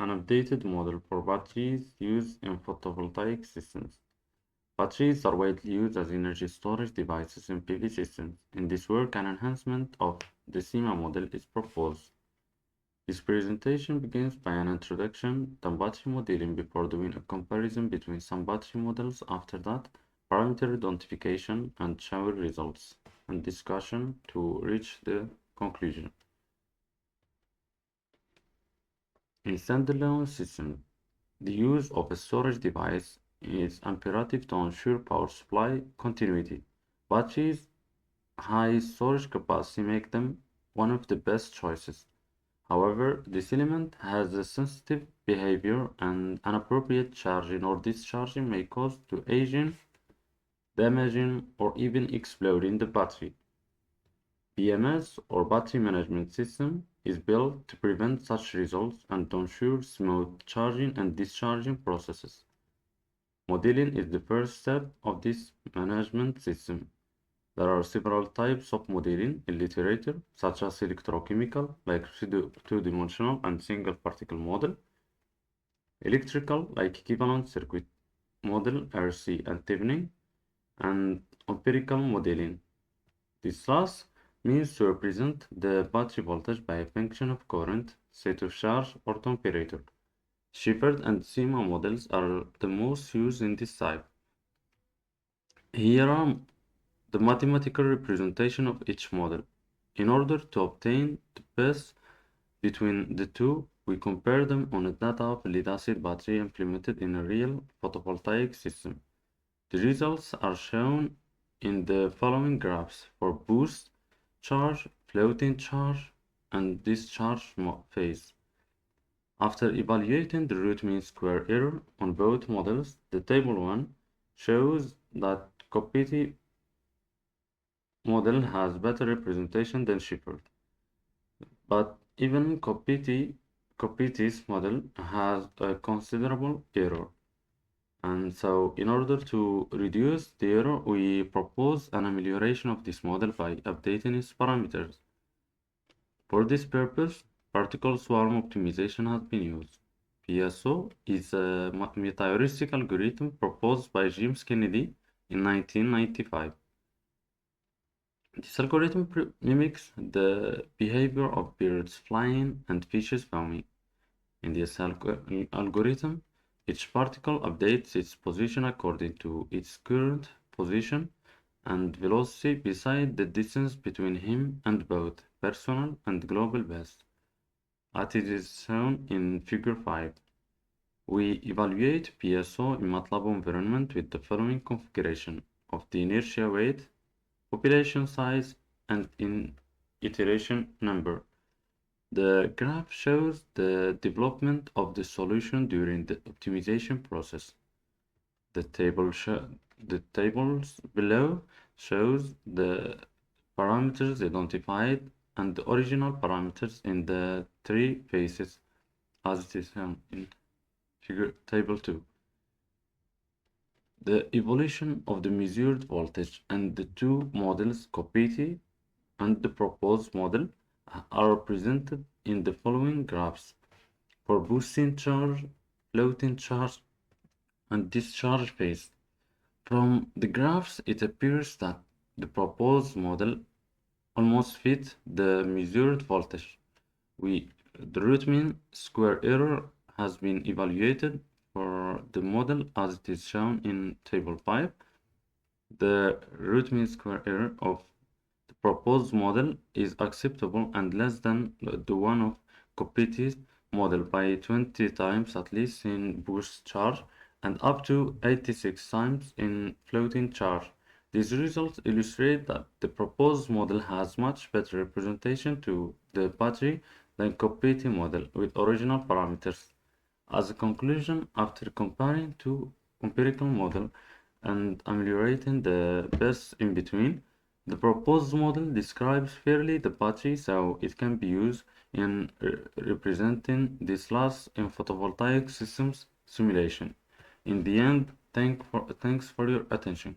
an updated model for batteries used in photovoltaic systems. Batteries are widely used as energy storage devices in PV systems. In this work, an enhancement of the CIEMAT model is proposed. This presentation begins by an introduction, then battery modeling before doing a comparison between some battery models. After that, parameter identification and shower results, and discussion to reach the conclusion. In standalone systems, the use of a storage device is imperative to ensure power supply continuity. Batteries' high storage capacity make them one of the best choices. However, this element has a sensitive behavior, and inappropriate charging or discharging may cause to aging, damaging, or even exploding the battery. BMS, or Battery Management System, is built to prevent such results and to ensure smooth charging and discharging processes. Modeling is the first step of this management system. There are several types of modeling in literature, such as electrochemical, like two-dimensional and single-particle model, electrical, like equivalent circuit model, RC and Thevenin, and empirical modeling. This last means to represent the battery voltage by a function of current, state of charge, or temperature. Shepherd and CIEMAT models are the most used in this type. Here are the mathematical representation of each model. In order to obtain the best between the two, we compare them on a data of a lead-acid battery implemented in a real photovoltaic system. The results are shown in the following graphs for boost charge, floating charge, and discharge phase. After evaluating the root mean square error on both models, the table 1 shows that Coppiti model has better representation than Shepherd. But even Coppiti's model has a considerable error. And so, in order to reduce the error, we propose an amelioration of this model by updating its parameters. For this purpose, particle swarm optimization has been used. PSO is a meta-heuristic algorithm proposed by James Kennedy in 1995. This algorithm mimics the behavior of birds flying and fishes swimming. In this algorithm, each particle updates its position according to its current position and velocity beside the distance between him and both personal and global best, as it is shown in Figure 5. We evaluate PSO in MATLAB environment with the following configuration of the inertia weight, population size, and in iteration number. The graph shows the development of the solution during the optimization process. The tables below shows the parameters identified and the original parameters in the three phases as it is shown in table 2. The evolution of the measured voltage and the two models, Coppiti and the proposed model, are represented in the following graphs for boosting charge, floating charge, and discharge phase. From the graphs, it appears that the proposed model almost fits the measured voltage. The root mean square error has been evaluated for the model as it is shown in table 5. The root mean square error of the proposed model is acceptable and less than the one of Coppiti's model by 20 times at least in boost charge and up to 86 times in floating charge. These results illustrate that the proposed model has much better representation to the battery than Coppiti model with original parameters. As a conclusion, after comparing two empirical models and ameliorating the best in between, the proposed model describes fairly the battery, so it can be used in representing this loss in photovoltaic systems simulation. In the end, thanks for your attention.